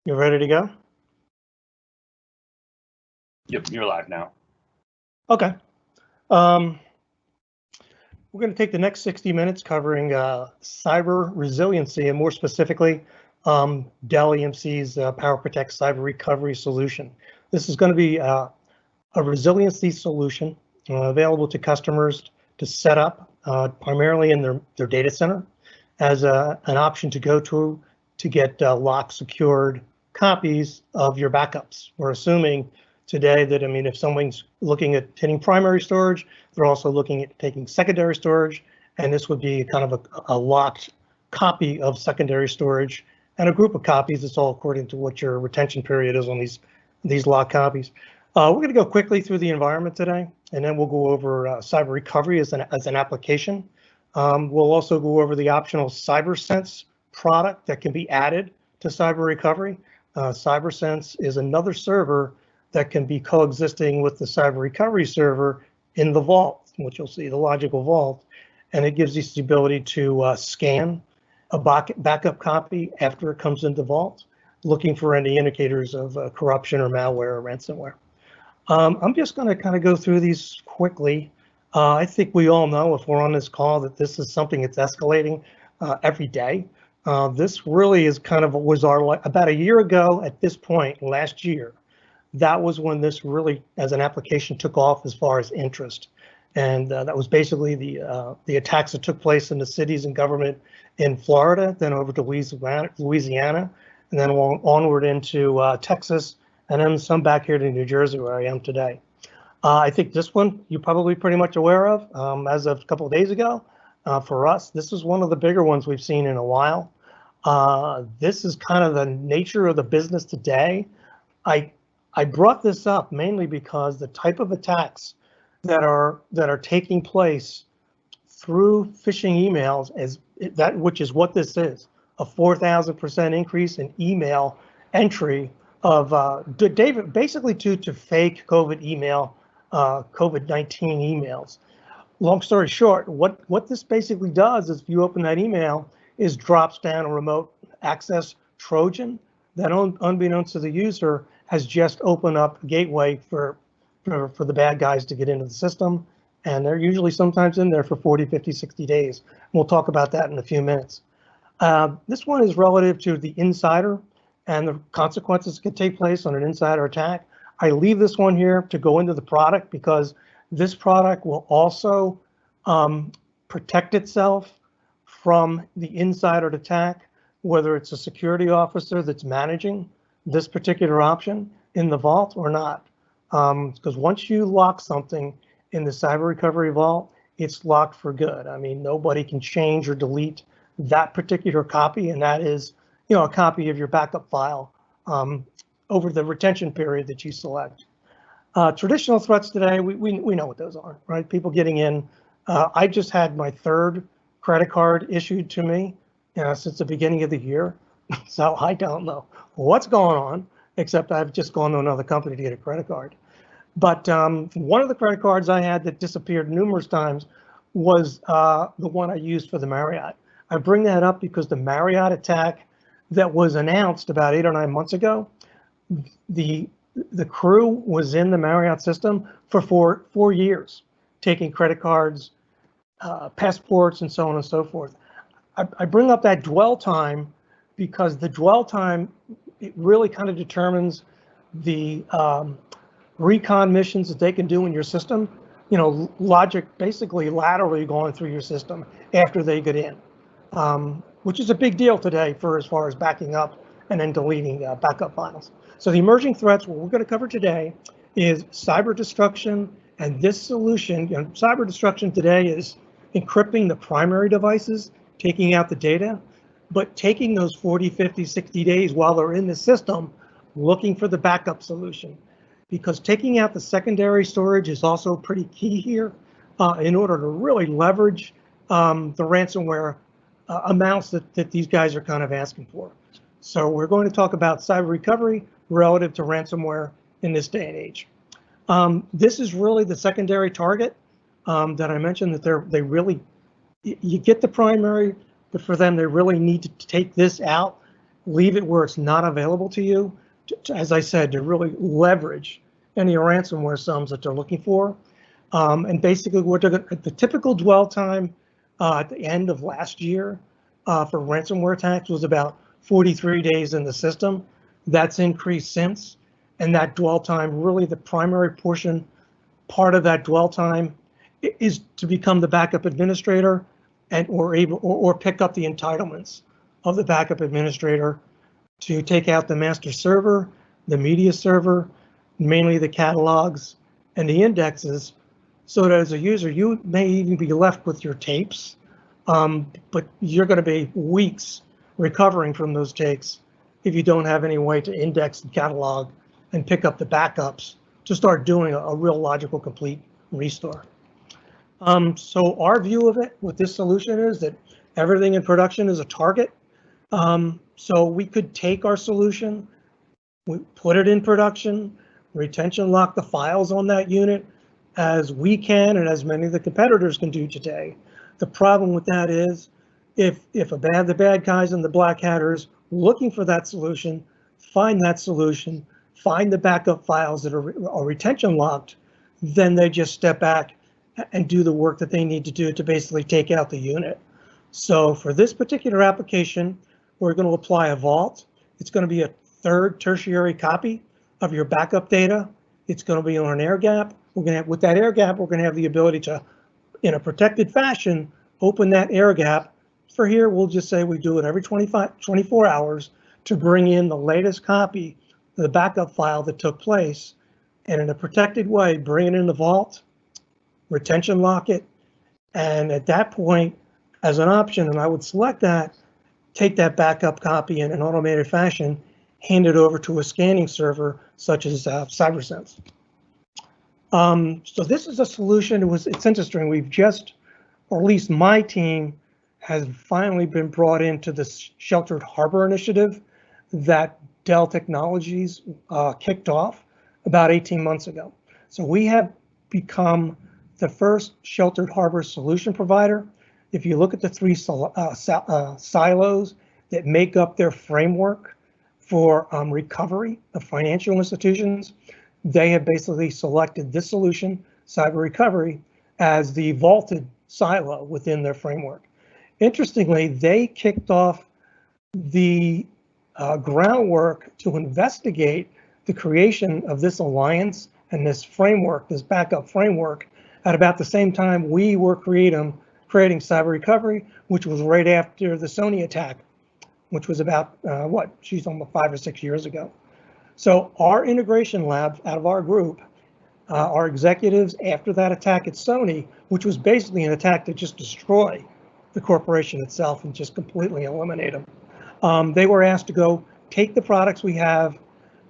You ready to go? Yep, you're live now. Okay. We're going to take the next 60 minutes covering cyber resiliency and more specifically, Dell EMC's PowerProtect Cyber Recovery Solution. This is going to be a resiliency solution available to customers to set up primarily in their data center as an option to go to get locked, secured copies of your backups. We're assuming today that, if someone's looking at taking primary storage, they're also looking at taking secondary storage, and this would be kind of a locked copy of secondary storage and a group of copies. It's all according to what your retention period is on these locked copies. We're going to go quickly through the environment today, and then we'll go over cyber recovery as an application. We'll also go over the optional CyberSense product that can be added to cyber recovery. CyberSense is another server that can be coexisting with the cyber recovery server in the vault, which you'll see, the logical vault, and it gives us the ability to scan a backup copy after it comes into vault, looking for any indicators of corruption or malware or ransomware. I'm just going to kind of go through these quickly. I think we all know, if we're on this call, that this is something that's escalating every day. This really is was about a year ago at this point last year. That was when this really, as an application, took off as far as interest. And that was basically the attacks that took place in the cities and government in Florida, then over to Louisiana, and then onward into Texas, and then some back here to New Jersey, where I am today. I think this one you're probably pretty much aware of as of a couple of days ago. For us, this is one of the bigger ones we've seen in a while. This is kind of the nature of the business today. I brought this up mainly because the type of attacks that are taking place through phishing emails which is what this is, a 4,000% increase in email entry of basically to fake COVID email, COVID-19 emails. Long story short, what this basically does is, if you open that email, is drops down a remote access Trojan that, unbeknownst to the user, has just opened up a gateway for the bad guys to get into the system. And they're usually sometimes in there for 40, 50, 60 days. We'll talk about that in a few minutes. This one is relative to the insider and the consequences that can take place on an insider attack. I leave this one here to go into the product because this product will also protect itself from the insider attack, whether it's a security officer that's managing this particular option in the vault or not. Because once you lock something in the cyber recovery vault, it's locked for good. Nobody can change or delete that particular copy, and that is, a copy of your backup file over the retention period that you select. Traditional threats today, we know what those are, right? People getting in. I just had my third credit card issued to me since the beginning of the year. So I don't know what's going on, except I've just gone to another company to get a credit card. But one of the credit cards I had that disappeared numerous times was the one I used for the Marriott. I bring that up because the Marriott attack that was announced about 8 or 9 months ago, the crew was in the Marriott system for four years, taking credit cards, passports, and so on and so forth. I bring up that dwell time because the dwell time, it really kind of determines the recon missions that they can do in your system. Logic basically laterally going through your system after they get in, which is a big deal today as far as backing up and then deleting backup files. So the emerging threats, what we're going to cover today, is cyber destruction. And this solution, cyber destruction today is encrypting the primary devices, taking out the data, but taking those 40, 50, 60 days while they're in the system, looking for the backup solution. Because taking out the secondary storage is also pretty key here in order to really leverage the ransomware amounts that these guys are kind of asking for. So we're going to talk about cyber recovery relative to ransomware in this day and age. This is really the secondary target that I mentioned, that you get the primary, but for them, they really need to take this out leave it where it's not available to you, as I said, to really leverage any ransomware sums that they're looking for. And basically, the typical dwell time at the end of last year for ransomware attacks was about 43 days in the system. That's increased since, and that dwell time, really the primary part of that dwell time is to become the backup administrator and or pick up the entitlements of the backup administrator to take out the master server, the media server, mainly the catalogs and the indexes, so that as a user, you may even be left with your tapes, but you're going to be weeks recovering from those tapes if you don't have any way to index and catalog and pick up the backups to start doing a real logical complete restore. So our view of it with this solution is that everything in production is a target. So we could take our solution, we put it in production, retention lock the files on that unit as we can and as many of the competitors can do today. The problem with that is if the bad guys and the black hatters looking for that solution, find that solution, find the backup files that are retention locked, then they just step back and do the work that they need to do to basically take out the unit. So for this particular application, we're going to apply a vault. It's going to be a third tertiary copy of your backup data. It's going to be on an air gap. With that air gap, we're going to have the ability to, in a protected fashion, open that air gap. For here, we'll just say we do it every 24 hours to bring in the latest copy of the backup file that took place, and in a protected way, bring it in the vault, retention lock it, and at that point, as an option, and I would select that, take that backup copy in an automated fashion, hand it over to a scanning server such as CyberSense. So this is a solution. It's interesting. We've just, or at least my team, has finally been brought into this Sheltered Harbor initiative that Dell Technologies kicked off about 18 months ago. So we have become the first Sheltered Harbor solution provider. If you look at the three silos that make up their framework for recovery of financial institutions, they have basically selected this solution, cyber recovery, as the vaulted silo within their framework. Interestingly, they kicked off the groundwork to investigate the creation of this alliance and this framework, this backup framework, at about the same time we were creating cyber recovery, which was right after the Sony attack, which was about, she's almost 5 or 6 years ago. So our integration lab out of our group, our executives after that attack at Sony, which was basically an attack to just destroy the corporation itself and just completely eliminate them. They were asked to go take the products we have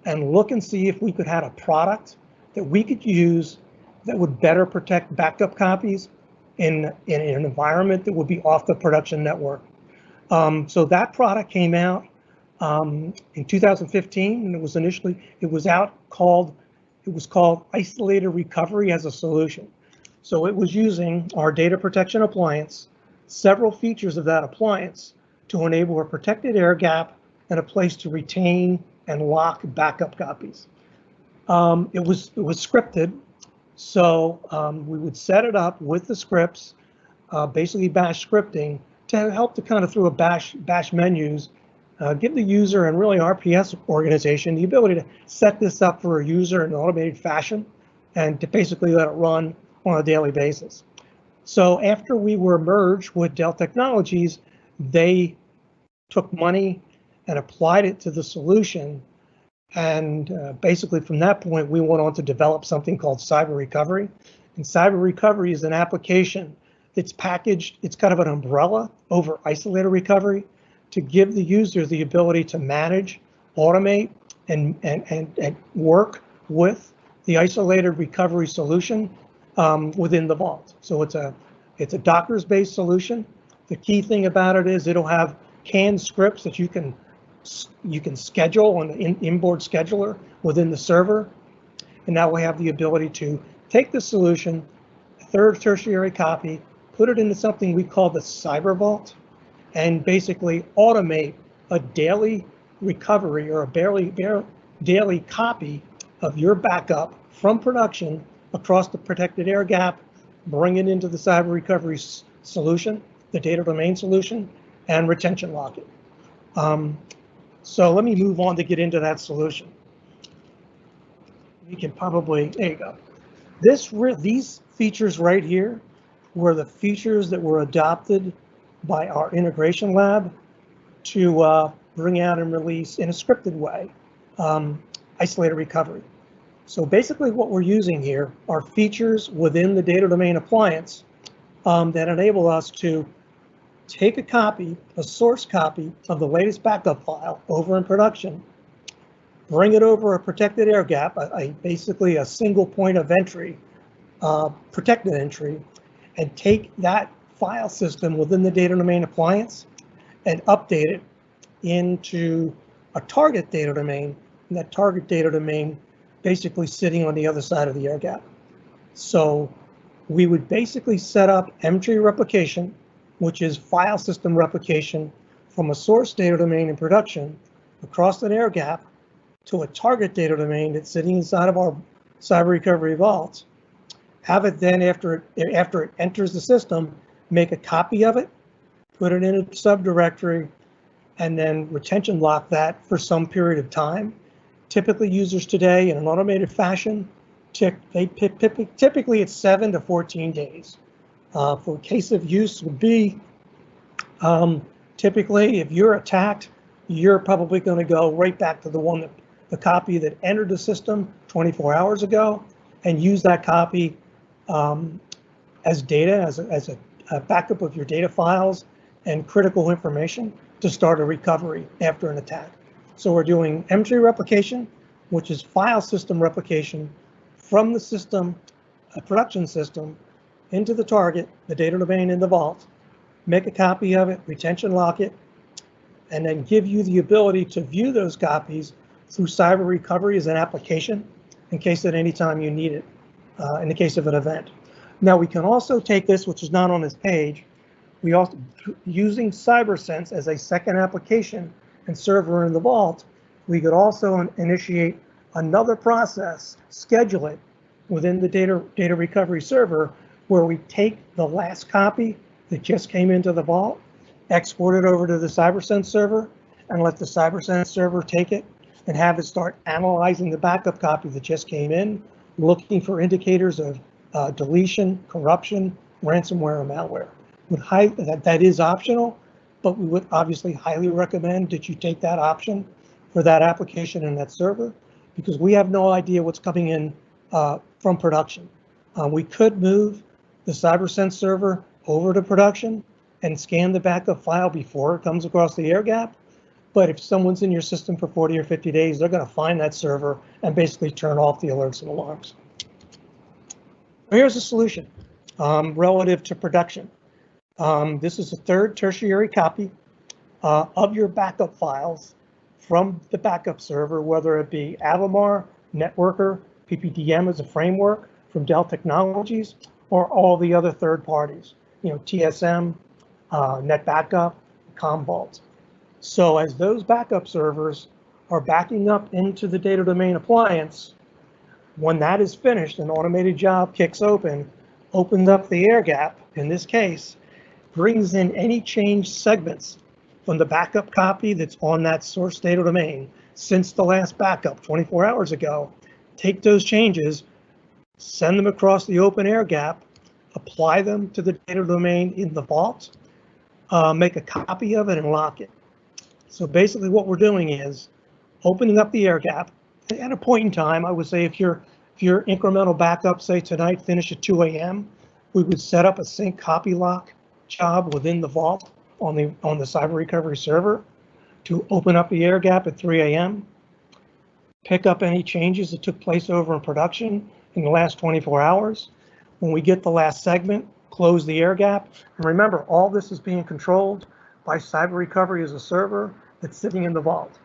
and look and see if we could have a product that we could use that would better protect backup copies in an environment that would be off the production network. So that product came out in 2015, and it was called Isolated Recovery as a Solution. So it was using our data protection appliance, several features of that appliance to enable a protected air gap and a place to retain and lock backup copies. It was scripted, so we would set it up with the scripts, basically bash scripting, to help to kind of through a bash menus, give the user and really our PS organization the ability to set this up for a user in an automated fashion and to basically let it run on a daily basis. So after we were merged with Dell Technologies, they took money and applied it to the solution. And basically from that point, we went on to develop something called Cyber Recovery. And Cyber Recovery is an application that's packaged, it's kind of an umbrella over Isolated Recovery to give the user the ability to manage, automate, and work with the Isolated Recovery solution within the vault. So it's a Docker-based solution. The key thing about it is it'll have canned scripts that you can schedule on the inboard scheduler within the server. And now we have the ability to take the solution, third tertiary copy, put it into something we call the Cyber Vault, and basically automate a daily recovery or a daily copy of your backup from production across the protected air gap, bring it into the cyber recovery solution, the data domain solution, and retention lock it. So let me move on to get into that solution. We can probably, there you go. These features right here were the features that were adopted by our integration lab to bring out and release in a scripted way isolated recovery. So basically what we're using here are features within the data domain appliance that enable us to take a copy, a source copy of the latest backup file over in production, bring it over a protected air gap, basically a single point of entry, protected entry, and take that file system within the data domain appliance and update it into a target data domain, and that target data domain basically sitting on the other side of the air gap. So we would basically set up M-tree replication, which is file system replication from a source data domain in production across an air gap to a target data domain that's sitting inside of our cyber recovery vault. Have it then, after it enters the system, make a copy of it, put it in a subdirectory, and then retention lock that for some period of time. Typically, users today, in an automated fashion, typically it's 7 to 14 days. For case of use would be, typically, if you're attacked, you're probably going to go right back to the copy that entered the system 24 hours ago, and use that copy as data, as a backup of your data files and critical information to start a recovery after an attack. So we're doing M-tree replication, which is file system replication from the system, a production system, into the target, the data domain in the vault, make a copy of it, retention lock it, and then give you the ability to view those copies through cyber recovery as an application in case at any time you need it, in the case of an event. Now we can also take this, which is not on this page, we also, using CyberSense as a second application and server in the vault, we could also initiate another process, schedule it within the data recovery server, where we take the last copy that just came into the vault, export it over to the CyberSense server, and let the CyberSense server take it and have it start analyzing the backup copy that just came in, looking for indicators of deletion, corruption, ransomware, or malware. That is optional, but we would obviously highly recommend that you take that option for that application and that server, because we have no idea what's coming in from production. We could move the CyberSense server over to production and scan the backup file before it comes across the air gap. But if someone's in your system for 40 or 50 days, they're going to find that server and basically turn off the alerts and alarms. Here's a solution relative to production. This is a third tertiary copy of your backup files from the backup server, whether it be Avamar, Networker, PPDM as a framework from Dell Technologies, or all the other third parties, TSM, NetBackup, Commvault. So as those backup servers are backing up into the data domain appliance, when that is finished, an automated job kicks open, opens up the air gap, in this case, brings in any changed segments from the backup copy that's on that source data domain since the last backup 24 hours ago, take those changes, send them across the open air gap, apply them to the data domain in the vault, make a copy of it and lock it. So basically what we're doing is opening up the air gap. At a point in time, I would say if your incremental backup, say tonight, finish at 2 a.m., we would set up a sync copy lock job within the vault on the cyber recovery server to open up the air gap at 3 a.m., pick up any changes that took place over in production in the last 24 hours. When we get the last segment, close the air gap. And remember, all this is being controlled by cyber recovery as a server that's sitting in the vault.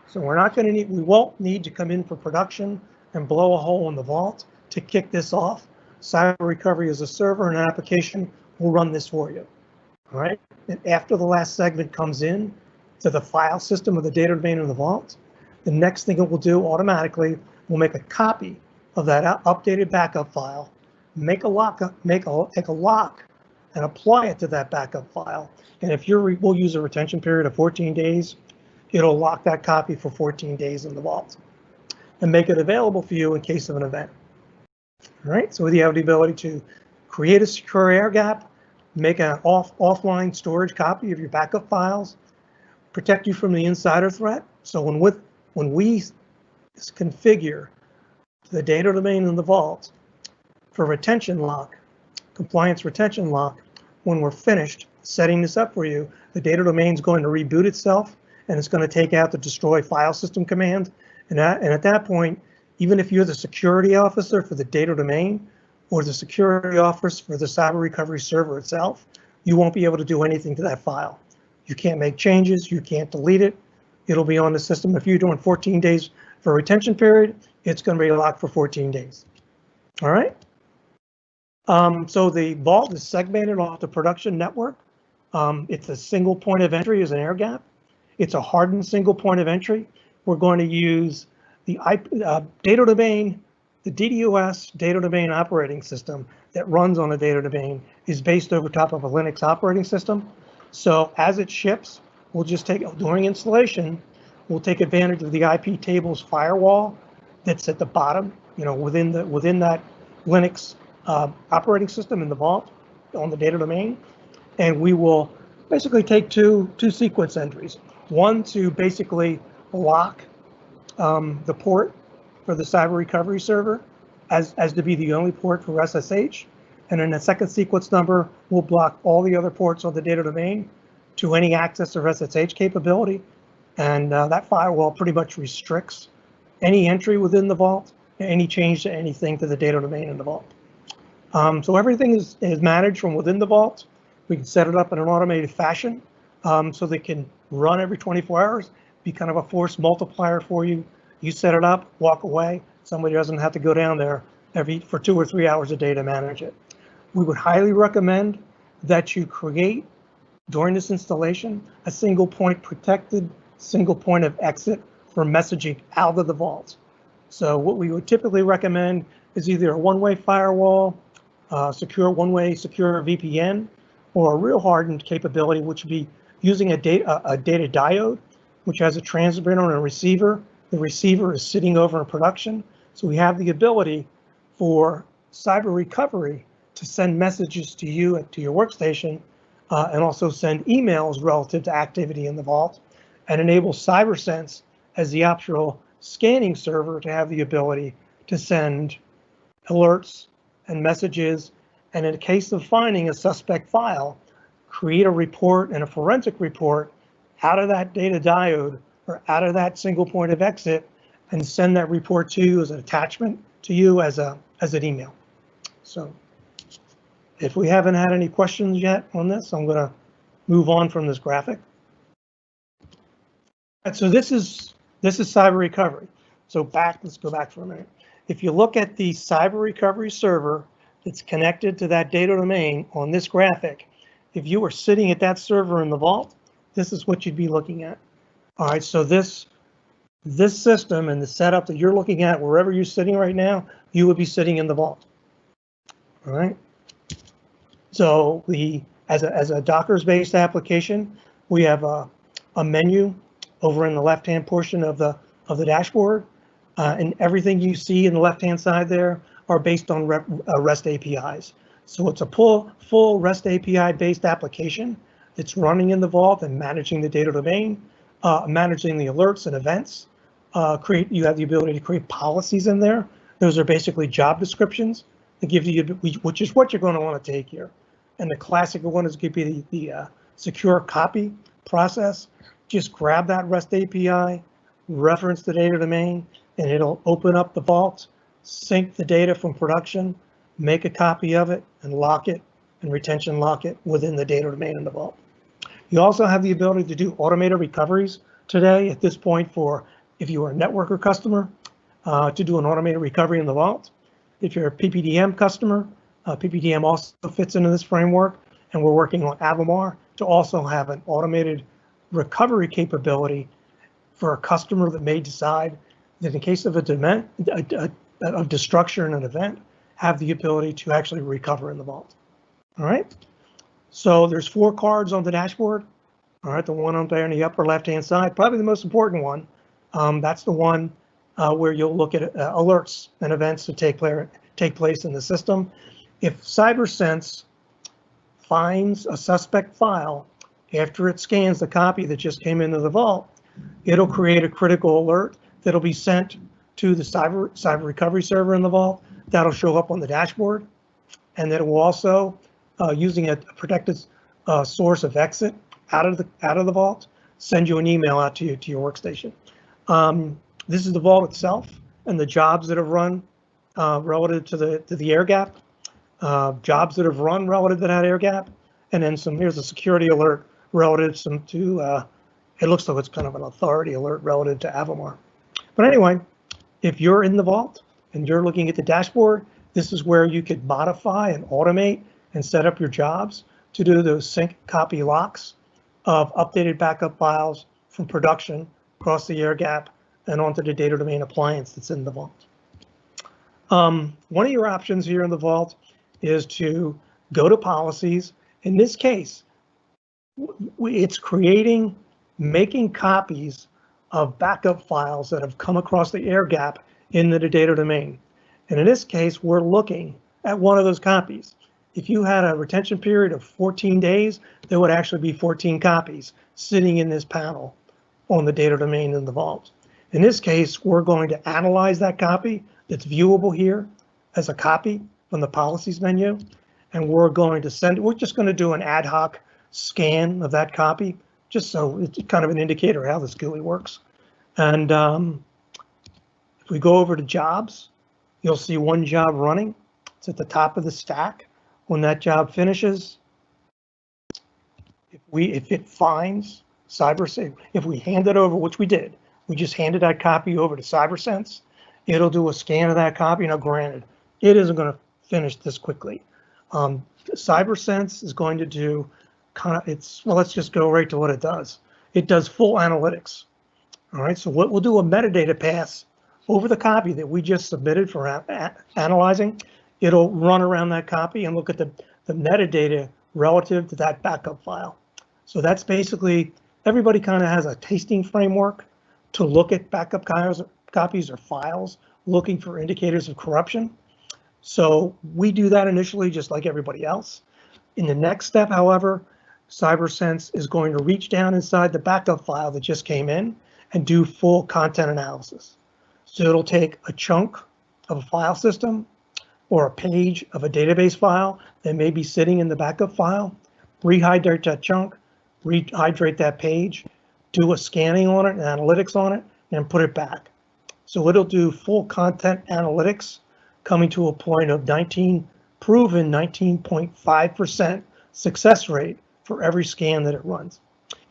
So we won't need to come in for production and blow a hole in the vault to kick this off. Cyber recovery as a server and an application will run this for you. All right. And after the last segment comes in, to the file system of the data domain in the vault, the next thing it will do automatically will make a copy of that updated backup file, make a lock, take a lock and apply it to that backup file. And if we'll use a retention period of 14 days, it'll lock that copy for 14 days in the vault and make it available for you in case of an event. All right, so you have the ability to create a secure air gap, make an offline storage copy of your backup files, protect you from the insider threat. So when we configure the data domain in the vault for retention lock, compliance retention lock, when we're finished setting this up for you, the data domain is going to reboot itself and it's going to take out the destroy file system command. And at that point, even if you're the security officer for the data domain or the security officer for the cyber recovery server itself, you won't be able to do anything to that file. You can't make changes, you can't delete it. It'll be on the system. If you're doing 14 days for a retention period, it's going to be locked for 14 days. All right. So the vault is segmented off the production network. It's a single point of entry as an air gap. It's a hardened single point of entry. We're going to use the data domain, the DDoS data domain operating system that runs on the data domain is based over top of a Linux operating system. So as it ships, we'll just during installation, we'll take advantage of the IP tables firewall that's at the bottom, within that Linux operating system in the vault on the data domain. And we will basically take two sequence entries. One to basically lock the port for the cyber recovery server as to be the only port for SSH. And then the second sequence number will block all the other ports on the data domain to any access or SSH capability. And that firewall pretty much restricts any entry within the vault, any change to anything to the data domain in the vault. So everything is managed from within the vault. We can set it up in an automated fashion so they can run every 24 hours, be kind of a force multiplier for you. You set it up, walk away. Somebody doesn't have to go down there for 2 or 3 hours a day to manage it. We would highly recommend that you create, during this installation, a single point protected, single point of exit for messaging out of the vault. So what we would typically recommend is either a one-way firewall, one-way secure VPN, or a real hardened capability, which would be using a data diode, which has a transmitter and a receiver. The receiver is sitting over in production. So we have the ability for cyber recovery to send messages to you to your workstation and also send emails relative to activity in the vault, and enable CyberSense as the optional scanning server to have the ability to send alerts and messages, and in the case of finding a suspect file, create a report and a forensic report out of that data diode or out of that single point of exit and send that report to you as an attachment to you as an email. So if we haven't had any questions yet on this, I'm going to move on from this graphic. And so this is cyber recovery. So let's go back for a minute. If you look at the cyber recovery server that's connected to that data domain on this graphic, if you were sitting at that server in the vault, this is what you'd be looking at. All right, so this system and the setup that you're looking at, wherever you're sitting right now, you would be sitting in the vault. All right. So as a Docker-based application, we have a menu over in the left-hand portion of the dashboard, and everything you see in the left-hand side there are based on REST APIs. So it's a full REST API-based application that's running in the vault and managing the data domain, managing the alerts and events. You have the ability to create policies in there. Those are basically job descriptions that give you, which is what you're going to want to take here. And the classic one is going to be the secure copy process. Just grab that REST API, reference the data domain, and it'll open up the vault, sync the data from production, make a copy of it, and lock it and retention lock it within the data domain in the vault. You also have the ability to do automated recoveries today at this point for if you are a networker customer to do an automated recovery in the vault. If you're a PPDM customer, PPDM also fits into this framework, and we're working on Avamar to also have an automated recovery capability for a customer that may decide that in case of of destruction in an event, have the ability to actually recover in the vault. All right. So there's 4 cards on the dashboard. All right, the one on there on the upper left-hand side, probably the most important one. That's the one where you'll look at alerts and events that take place in the system. If CyberSense finds a suspect file after it scans the copy that just came into the vault, it'll create a critical alert that'll be sent to the cyber recovery server in the vault. That'll show up on the dashboard, and then it will also, using a protected source of exit out of the vault, send you an email out to your workstation. This is the vault itself and the jobs that have run relative to the air gap, jobs that have run relative to that air gap, and then here's a security alert relative to it looks like it's kind of an authority alert relative to Avamar. But anyway, if you're in the vault and you're looking at the dashboard, this is where you could modify and automate and set up your jobs to do those sync copy locks of updated backup files from production across the air gap and onto the data domain appliance that's in the vault. One of your options here in the vault is to go to policies. In this case, it's making copies of backup files that have come across the air gap into the data domain. And in this case, we're looking at one of those copies. If you had a retention period of 14 days, there would actually be 14 copies sitting in this panel on the data domain in the vault. In this case, we're going to analyze that copy that's viewable here as a copy from the policies menu. And we're just going to do an ad hoc scan of that copy, just so it's kind of an indicator of how this GUI works. And if we go over to jobs, you'll see one job running. It's at the top of the stack. When that job finishes, if it finds CyberSense, if we hand it over, which we did, we just handed that copy over to CyberSense, it'll do a scan of that copy. Now, granted, it isn't going to finish this quickly. CyberSense is going to do let's just go right to what it does. It does full analytics. All right, so we'll do a metadata pass over the copy that we just submitted for analyzing. It'll run around that copy and look at the metadata relative to that backup file. So that's basically, everybody kind of has a tasting framework to look at backup copies or files, looking for indicators of corruption. So we do that initially, just like everybody else. In the next step, however, CyberSense is going to reach down inside the backup file that just came in and do full content analysis. So it'll take a chunk of a file system or a page of a database file that may be sitting in the backup file, rehydrate that chunk, rehydrate that page, do a scanning on it and analytics on it, and put it back. So it'll do full content analytics, coming to a point of proven 19.5% success rate for every scan that it runs.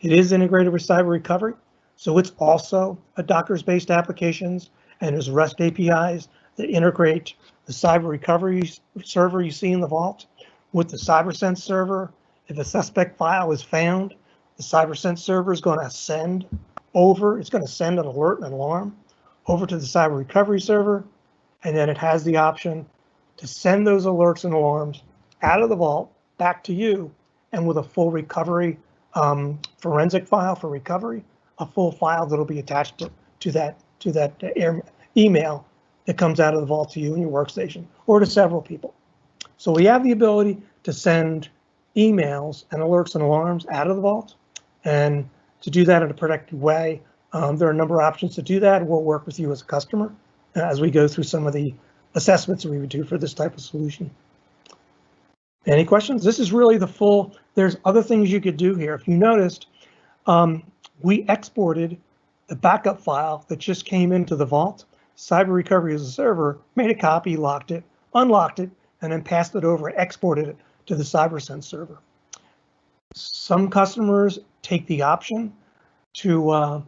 It is integrated with Cyber Recovery, so it's also a Docker-based applications, and there's REST APIs that integrate the Cyber Recovery server you see in the vault with the CyberSense server. If a suspect file is found, the CyberSense server is going to send an alert and an alarm over to the Cyber Recovery server, and then it has the option to send those alerts and alarms out of the vault back to you, and with a full recovery forensic file for recovery, a full file that'll be attached to that email that comes out of the vault to you in your workstation or to several people. So we have the ability to send emails and alerts and alarms out of the vault, and to do that in a protected way. There are a number of options to do that. We'll work with you as a customer as we go through some of the assessments we would do for this type of solution. Any questions? This is really the full, there's other things you could do here. If you noticed, we exported the backup file that just came into the vault. Cyber Recovery as a server made a copy, locked it, unlocked it, and then passed it over, exported it to the CyberSense server. Some customers take the option to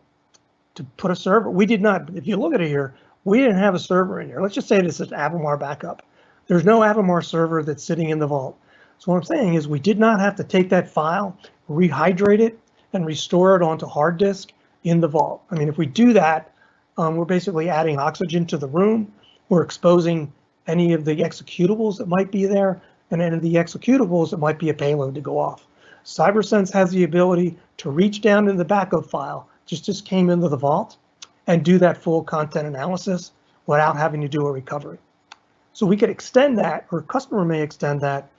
put a server. We did not. If you look at it here, we didn't have a server in here. Let's just say this is Avamar backup. There's no Avamar server that's sitting in the vault. So what I'm saying is we did not have to take that file, rehydrate it, and restore it onto hard disk in the vault. I mean, if we do that, we're basically adding oxygen to the room. We're exposing any of the executables that might be there, and any of the executables that might be a payload to go off. CyberSense has the ability to reach down in the backup file, just came into the vault, and do that full content analysis without having to do a recovery. So we could extend that, or a customer may extend that,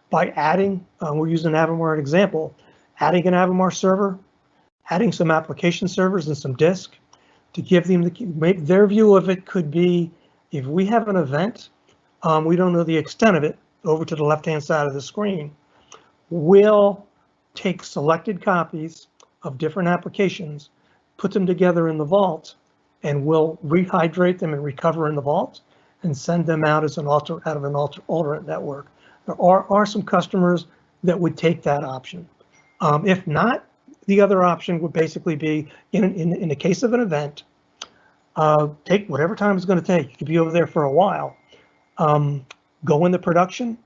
by adding, we're using an Avamar example, adding an Avamar server, adding some application servers and some disk to give them their view of it could be, if we have an event, we don't know the extent of it, over to the left-hand side of the screen, we'll take selected copies of different applications, put them together in the vault, and we'll rehydrate them and recover in the vault and send them out as an alternate network. There are some customers that would take that option. If not, the other option would basically be, in the case of an event, take whatever time it's going to take. You could be over there for a while. Go into production,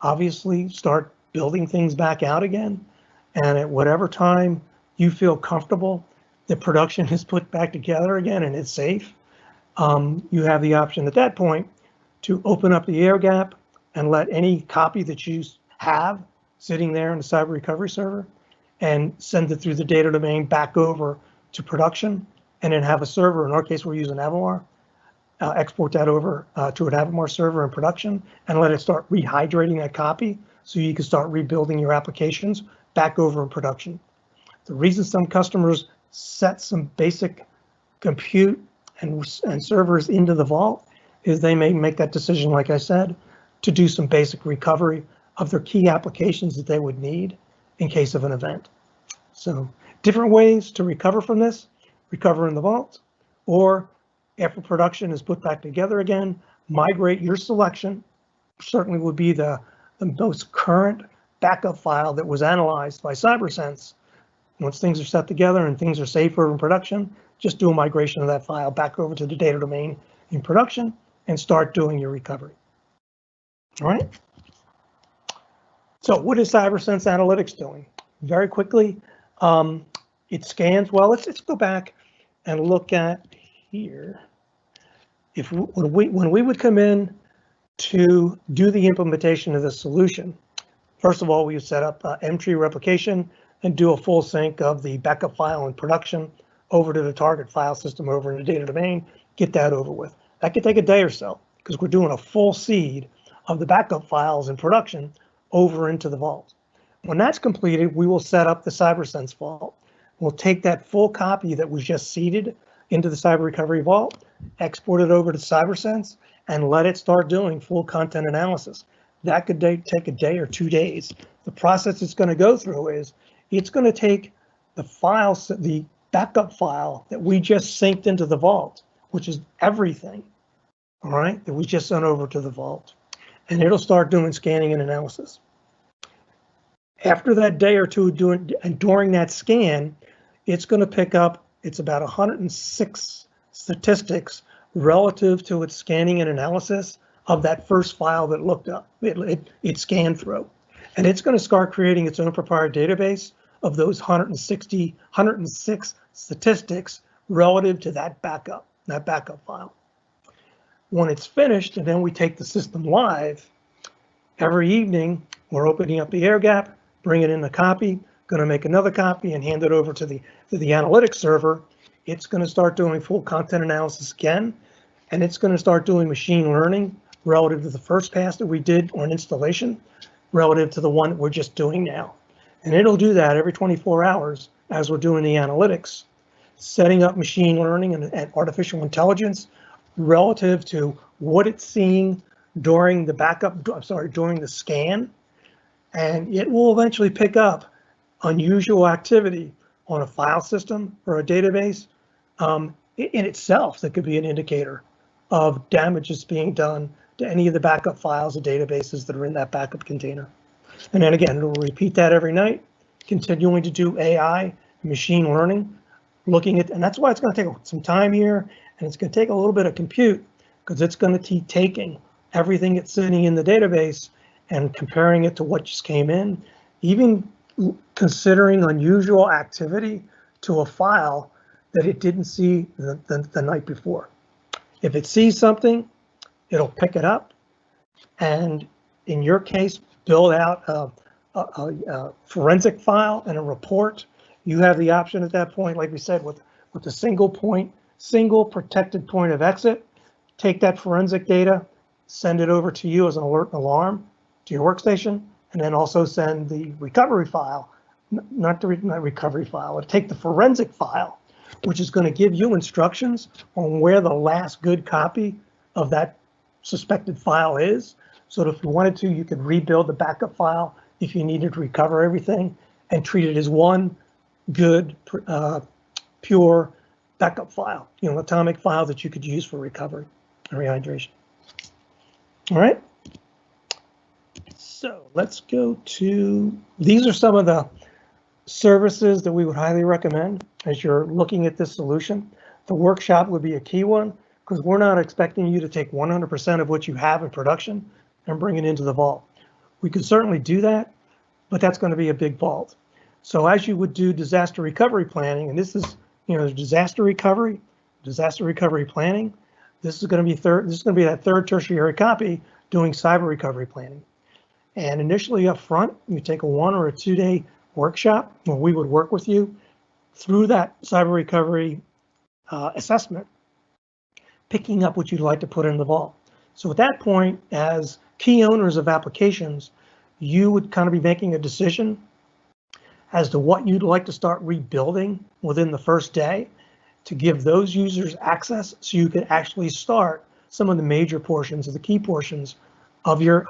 obviously start building things back out again, and at whatever time you feel comfortable that production is put back together again and it's safe, you have the option at that point to open up the air gap and let any copy that you have sitting there in the cyber recovery server and send it through the data domain back over to production, and then have a server, in our case we're using Avamar, export that over to an Avamar server in production and let it start rehydrating that copy so you can start rebuilding your applications back over in production. The reason some customers set some basic compute and servers into the vault is they may make that decision, like I said, to do some basic recovery of their key applications that they would need in case of an event. So different ways to recover from this: recover in the vault, or after production is put back together again, migrate your selection. Certainly would be the most current backup file that was analyzed by CyberSense. Once things are set together and things are safer in production, just do a migration of that file back over to the data domain in production and start doing your recovery. All right. So what is CyberSense Analytics doing? Very quickly, it scans. Well, let's go back and look at here. When we would come in to do the implementation of the solution, first of all, we would set up M-tree replication and do a full sync of the backup file in production over to the target file system over in the data domain, get that over with. That could take a day or so because we're doing a full seed of the backup files in production over into the vault. When that's completed, we will set up the CyberSense vault. We'll take that full copy that was just seeded into the cyber recovery vault, export it over to CyberSense, and let it start doing full content analysis. That could take a day or 2 days. The process it's going to go through is it's going to take the files, the backup file that we just synced into the vault, which is everything, all right, that we just sent over to the vault, and it'll start doing scanning and analysis. After that day or two during that scan, it's going to pick up, it's about 106 statistics relative to its scanning and analysis of that first file that looked up, it scanned through. And it's going to start creating its own proprietary database of those 106 statistics relative to that backup file. When it's finished, and then we take the system live, every evening we're opening up the air gap, bringing in a copy, going to make another copy and hand it over to the analytics server. It's going to start doing full content analysis again, and it's going to start doing machine learning relative to the first pass that we did on installation, relative to the one that we're just doing now. And it'll do that every 24 hours as we're doing the analytics, setting up machine learning and artificial intelligence relative to what it's seeing during the during the scan. And it will eventually pick up unusual activity on a file system or a database in itself that could be an indicator of damage that's being done to any of the backup files or databases that are in that backup container. And then again, it'll repeat that every night, continuing to do AI, machine learning, looking at, and that's why it's going to take some time here, and it's going to take a little bit of compute, because it's going to keep taking everything that's sitting in the database and comparing it to what just came in, even considering unusual activity to a file that it didn't see the night before. If it sees something, it'll pick it up, and in your case, build out a forensic file and a report. You have the option at that point, like we said, with a single protected point of exit, take that forensic data, send it over to you as an alert and alarm to your workstation, and then also send the recovery file, not recovery file, but take the forensic file, which is going to give you instructions on where the last good copy of that suspected file is. So that if you wanted to, you could rebuild the backup file if you needed to recover everything and treat it as one good, pure backup file, atomic file that you could use for recovery and rehydration. All right. So let's go to, these are some of the services that we would highly recommend as you're looking at this solution. The workshop would be a key one because we're not expecting you to take 100% of what you have in production and bring it into the vault. We could certainly do that, but that's going to be a big vault. So as you would do disaster recovery planning, and this is, disaster recovery planning, this is going to be that third tertiary copy doing cyber recovery planning. And initially up front, you take a 1 or a 2 day workshop where we would work with you through that cyber recovery assessment, picking up what you'd like to put in the vault. So at that point, as key owners of applications, you would kind of be making a decision as to what you'd like to start rebuilding within the first day to give those users access so you can actually start some of the major portions of the key portions of your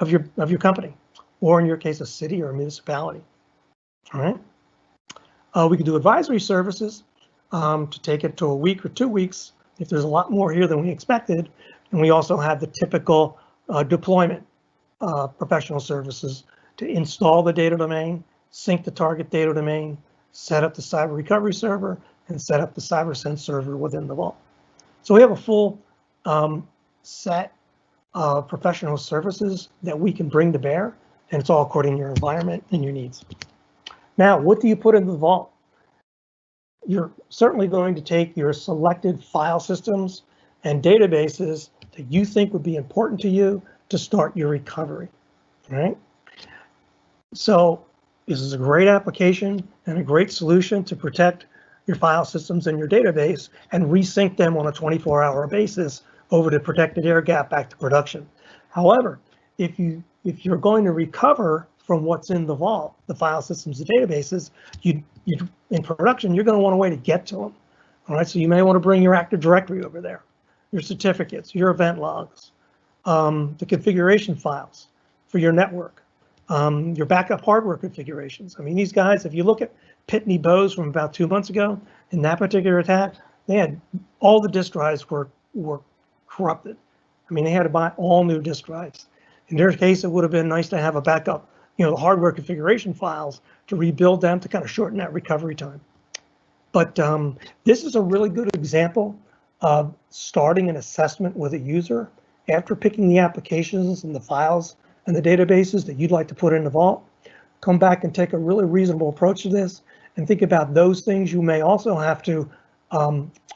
company, or in your case, a city or a municipality. All right. We could do advisory services to take it to a week or 2 weeks if there's a lot more here than we expected. And we also have the typical deployment professional services to install the data domain, sync the target data domain, set up the cyber recovery server, and set up the CyberSense server within the vault. So we have a full set of professional services that we can bring to bear, and it's all according to your environment and your needs. Now, what do you put in the vault? You're certainly going to take your selected file systems and databases that you think would be important to you to start your recovery, right? So this is a great application and a great solution to protect your file systems and your database and resync them on a 24-hour basis over the protected air gap back to production. However, if you're going to recover from what's in the vault, the file systems and databases, you in production, you're going to want a way to get to them. All right, so you may want to bring your Active Directory over there, your certificates, your event logs, the configuration files for your network, your backup hardware configurations. I mean, these guys, if you look at Pitney Bowes from about 2 months ago, in that particular attack, they had all the disk drives were corrupted. I mean, they had to buy all new disk drives. In their case, it would have been nice to have a backup, the hardware configuration files to rebuild them to kind of shorten that recovery time. But this is a really good example of starting an assessment with a user after picking the applications and the files and the databases that you'd like to put in the vault. Come back and take a really reasonable approach to this and think about those things you may also have to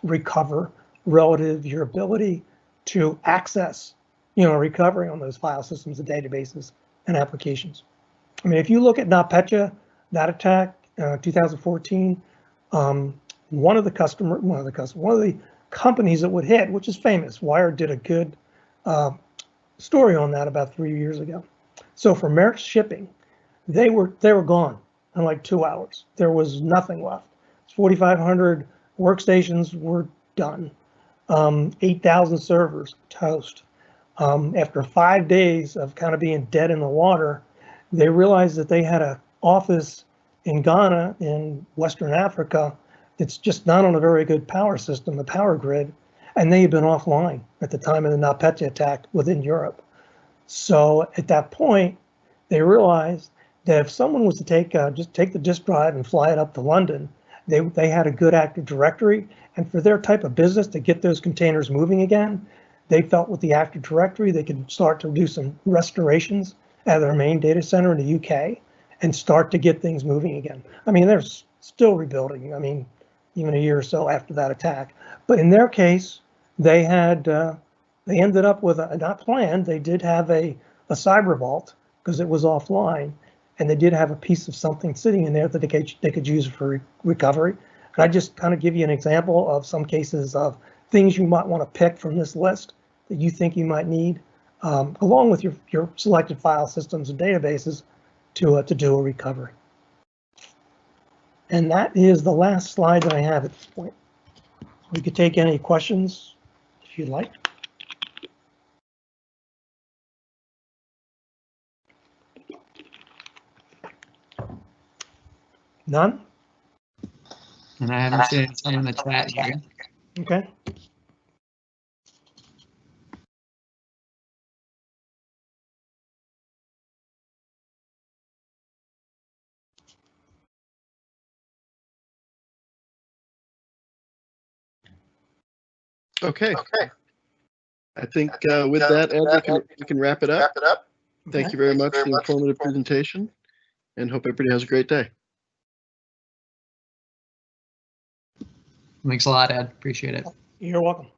recover relative to your ability to access, recovery on those file systems and databases and applications. I mean, if you look at NotPetya, that attack, 2014, one of the companies that would hit, which is famous, Wired did a good story on that about 3 years ago. So for Maersk Shipping, they were gone in like 2 hours. There was nothing left. 4,500 workstations were done. 8,000 servers toast. After 5 days of kind of being dead in the water, they realized that they had an office in Ghana in Western Africa that's just not on a very good power system, the power grid, and they had been offline at the time of the NotPetya attack within Europe. So at that point, they realized that if someone was to just take the disk drive and fly it up to London, they had a good Active Directory, and for their type of business to get those containers moving again, they felt with the Active Directory they could start to do some restorations at their main data center in the UK and start to get things moving again. I mean, they're still rebuilding. I mean, even a year or so after that attack. But in their case, they had they ended up with not planned. They did have a cyber vault because it was offline, and they did have a piece of something sitting in there that they could use for recovery. And I just kind of give you an example of some cases of things you might want to pick from this list that you think you might need, along with your selected file systems and databases to do a recovery. And that is the last slide that I have at this point. We could take any questions if you'd like. None? And I haven't seen some in the chat here. Okay. Okay. I think with that, Ed, we can wrap it up. Thank you very much for the informative presentation, and hope everybody has a great day. Thanks a lot, Ed. Appreciate it. You're welcome.